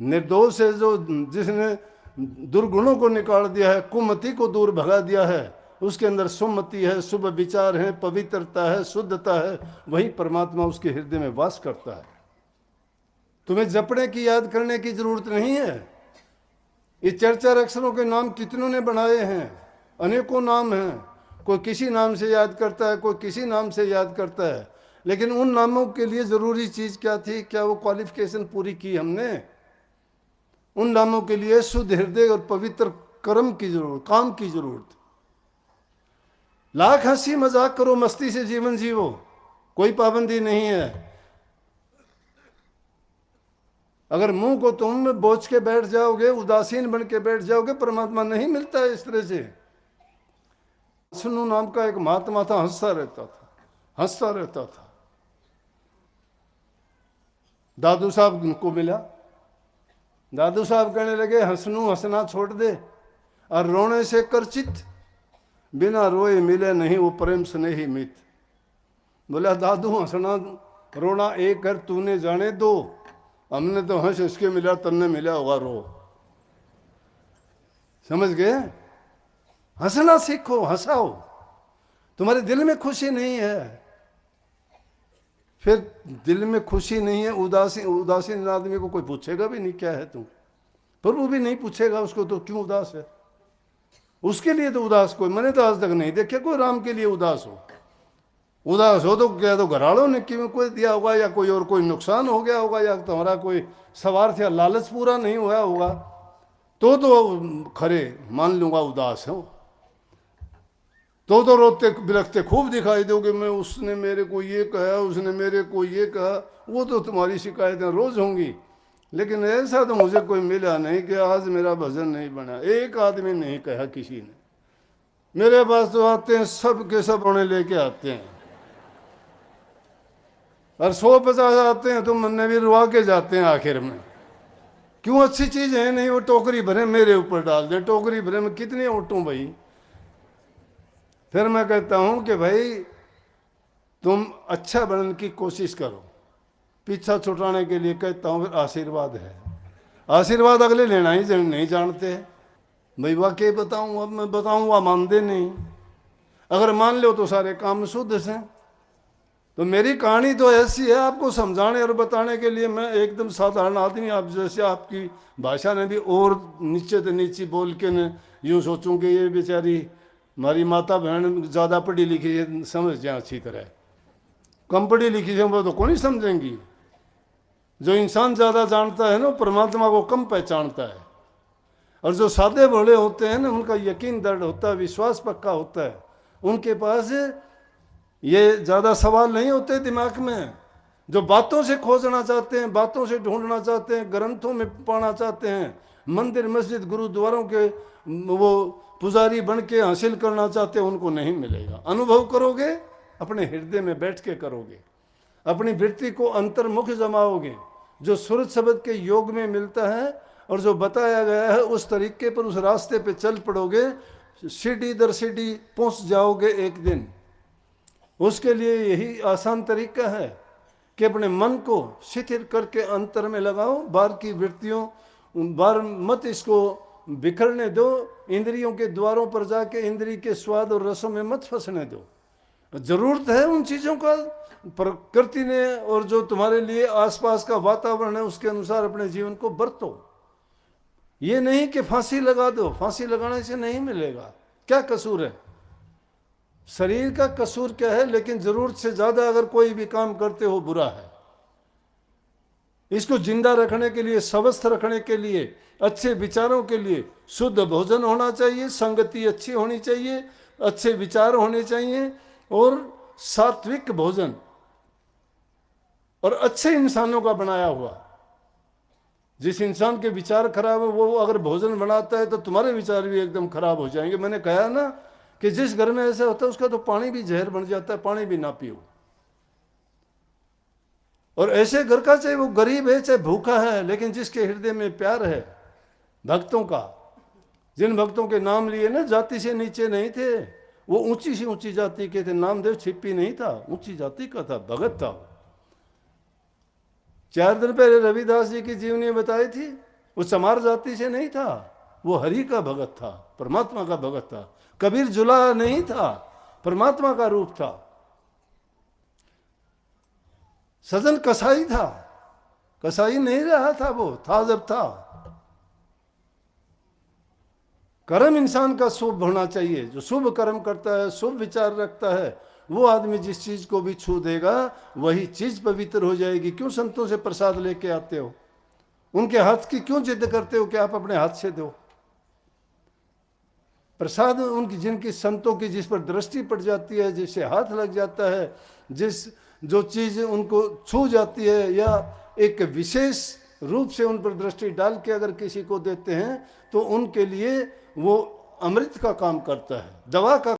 निर्दोष है जो जिसने दुर्गुणों को निकाल दिया है, कुमति को दूर भगा दिया है, उसके अंदर सुमति है, शुभ विचार है, पवित्रता है, शुद्धता है, वही परमात्मा उसके हृदय में वास करता है। तुम्हें जपने की, याद करने की जरूरत नहीं है। ये 4-4 अक्षरों के नाम कितनों ने बनाए हैं, अनेकों नाम हैं। कोई किसी नाम से याद करता है, कोई किसी नाम से याद करता है, लेकिन उन नामों के लिए जरूरी चीज क्या थी? क्या वो क्वालिफिकेशन पूरी की हमने? उन नामों के लिए शुद्ध हृदय और पवित्र कर्म की जरूरत, काम की जरूरत। लाख हंसी मजाक करो, मस्ती से जीवन जीवो, कोई पाबंदी नहीं है। अगर मुंह को तुम बोझ के बैठ जाओगे, उदासीन बन के बैठ जाओगे, परमात्मा नहीं मिलता है इस तरह से। सुनु नाम का एक महात्मा था, हंसता रहता था, हंसता रहता था। दादू साहब को मिला, दादू साहब कहने लगे, हंसनू हंसना छोड़ दे और रोने से कर चित, बिना रोए मिले नहीं वो प्रेम स्नेही मित। बोला दादू हंसना रोना एक कर, तूने जाने दो, हमने तो हंस इसके मिला, तन्ने मिला होगा रो। समझ गए? हंसना सीखो, हंसाओ। तुम्हारे दिल में खुशी नहीं है, फिर दिल में खुशी नहीं है, उदासीन आदमी को कोई पूछेगा भी नहीं क्या है तुम, प्रभु भी नहीं पूछेगा उसको तो क्यों उदास है। उसके लिए तो उदास कोई, मैंने तो आज तक नहीं देखा कोई राम के लिए उदास हो। उदास हो तो क्या, तो घराड़ों ने क्यों कोई दिया होगा, या कोई और कोई नुकसान हो गया होगा, या तुम्हारा कोई सवार थे लालच पूरा नहीं हुआ होगा, तो खरे मान लूंगा उदास हो। तो रोते बिलखते खूब दिखाई दोगे, मैं उसने मेरे को ये कहा, उसने मेरे को ये कहा, वो तो तुम्हारी शिकायतें रोज होंगी। लेकिन ऐसा तो मुझे कोई मिला नहीं कि आज मेरा भजन नहीं बना। एक आदमी नहीं कहा किसी ने। मेरे पास तो आते हैं सब के सब रोने लेके आते हैं, और 100-50 आते हैं तो मन भी रुआ के जाते हैं आखिर में। क्यों? अच्छी चीज है नहीं, वो टोकरी भरे मेरे ऊपर डाल दें, टोकरी भरे में कितने उठूं भाई। फिर मैं कहता हूं कि भाई तुम अच्छा बनने की कोशिश करो, पीछा छुटाने के लिए कहता हूं फिर आशीर्वाद है। आशीर्वाद अगले लेना ही नहीं जानते भाई। वाकई बताऊं, अब मैं बताऊंगा मानते नहीं, अगर मान लो तो सारे काम शुद्ध से। तो मेरी कहानी तो ऐसी है, आपको समझाने और बताने के लिए मैं एकदम साधारण आदमी, आप जैसे आपकी भाषा ने भी और नीचे से नीचे बोल के न यूँ सोचूं कि ये बेचारी हमारी माता बहन ज़्यादा पढ़ी लिखी है, समझ जाए अच्छी तरह। कम पढ़ी लिखी है वो तो कौन ही समझेंगी। जो इंसान ज़्यादा जानता है ना, परमात्मा को कम पहचानता है। और जो सादे भोले होते हैं ना, उनका यकीन दृढ़ होता है, विश्वास पक्का होता है, उनके पास ये ज़्यादा सवाल नहीं होते दिमाग में। जो बातों से खोजना चाहते हैं, बातों से ढूंढना चाहते हैं, ग्रंथों में पाना चाहते हैं, मंदिर मस्जिद गुरुद्वारों के वो पुजारी बन के हासिल करना चाहते हैं, उनको नहीं मिलेगा। अनुभव करोगे, अपने हृदय में बैठ के करोगे, अपनी वृत्ति को अंतर्मुख जमाओगे, जो सूरज शब्द के योग में मिलता है और जो बताया गया है उस तरीके पर, उस रास्ते पे चल पड़ोगे, सीढ़ी दर सीढ़ी पहुंच जाओगे एक दिन। उसके लिए यही आसान तरीका है कि अपने मन को शिथिल करके अंतर में लगाओ, बाहर की वृत्तियों बाहर मत इसको बिखरने दो, इंद्रियों के द्वारों पर जाके इंद्रिय के स्वाद और रसों में मत फंसने दो। जरूरत है उन चीज़ों का, प्रकृति ने और जो तुम्हारे लिए आसपास का वातावरण है उसके अनुसार अपने जीवन को बरतो। ये नहीं कि फांसी लगा दो, फांसी लगाने से नहीं मिलेगा। क्या कसूर है? शरीर का कसूर क्या है? लेकिन जरूरत से ज्यादा अगर कोई भी काम करते हो बुरा है। इसको जिंदा रखने के लिए, स्वस्थ रखने के लिए, अच्छे विचारों के लिए शुद्ध भोजन होना चाहिए, संगति अच्छी होनी चाहिए, अच्छे विचार होने चाहिए और सात्विक भोजन और अच्छे इंसानों का बनाया हुआ। जिस इंसान के विचार खराब है वो अगर भोजन बनाता है तो तुम्हारे विचार भी एकदम खराब हो जाएंगे। मैंने कहा ना कि जिस घर में ऐसा होता है उसका तो पानी भी जहर बन जाता है, पानी भी ना पियो। और ऐसे घर का, चाहे वो गरीब है चाहे भूखा है, लेकिन जिसके हृदय में प्यार है भक्तों का, जिन भक्तों के नाम लिए ना जाति से नीचे नहीं थे, वो ऊंची से ऊंची जाति के थे। नामदेव छिप्पी नहीं था, ऊंची जाति का था, भगत था। 4 दिन पहले रविदास जी की जीवनी बताई थी वो चमार जाति से नहीं था, वो हरि का भगत था, परमात्मा का भगत था। कबीर जुला नहीं था, परमात्मा का रूप था। सजन कसाई था, कसाई नहीं रहा था, वो था जब था। कर्म इंसान का शुभ होना चाहिए, जो शुभ कर्म करता है, शुभ विचार रखता है, वो आदमी जिस चीज को भी छू देगा वही चीज पवित्र हो जाएगी। क्यों संतों से प्रसाद लेके आते हो? उनके हाथ की क्यों जिद करते हो कि आप अपने हाथ से दो प्रसाद? उनकी जिनकी संतों की जिस पर दृष्टि पड़ जाती है, जिससे हाथ लग जाता है, जो चीज उनको छू जाती है, या एक विशेष रूप से उन पर दृष्टि डाल के अगर किसी को देते हैं तो उनके लिए वो अमृत का काम करता है, दवा का